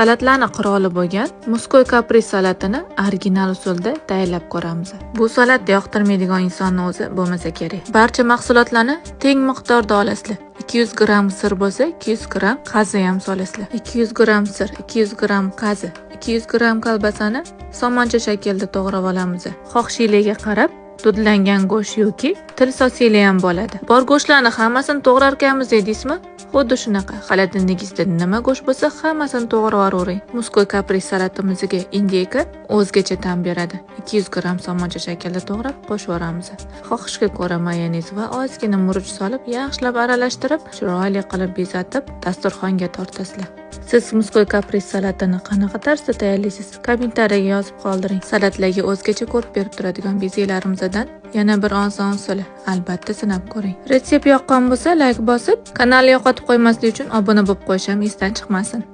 Salatlarni qiroli bo'lgan muskoy kapris salatini original usulda tayyorlab ko'ramiz. Bu salatni yoqtirmaydigan insonning o'zi bo'lmasa kerak. Barcha mahsulotlarni teng miqdorda olasizlar. 200 gram sir bo'lsa, 200 gram qazi ham solasizlar. 200 gram sir, 200 gram qazi, 200 gram kolbasani somoncha shaklda to'g'rab olamiz. Xohishingizga qarab dudlangan go'sht yoki til sosiyli ham bo'ladi. Bor go'shtlarni hammasini to'g'rarkanmiz deysizmi? Xuddi shunaqa. Xolodilnikingizda nima go'sht bo'lsa, hammasini to'g'rab yuravering. Muskoy kapris salatimizga indeyka o'zgacha ta'm beradi. 200 gram somoncha shaklda to'g'rab qo'shib yuboramiz. Xohishga ko'ra mayonez va ozgina murch solib, yaxshilab aralashtirib, chiroyli qilib bezatib, dasturxonga tortasizlar. Siz muskoy kapris salatini qanaqa tarzda tayyorlaysiz? Kommentariyaga yozib qoldiring. Salatlarga o'zgacha ko'rib berib turadigan bezaklarimiz yana bir oson usuli. Albatta sinab ko'ring. Retsept yoqqan bo'lsa, like bosib, kanalni yo'qotib qo'ymaslik uchun obuna bo'lib qo'yish ham esdan chiqmasin.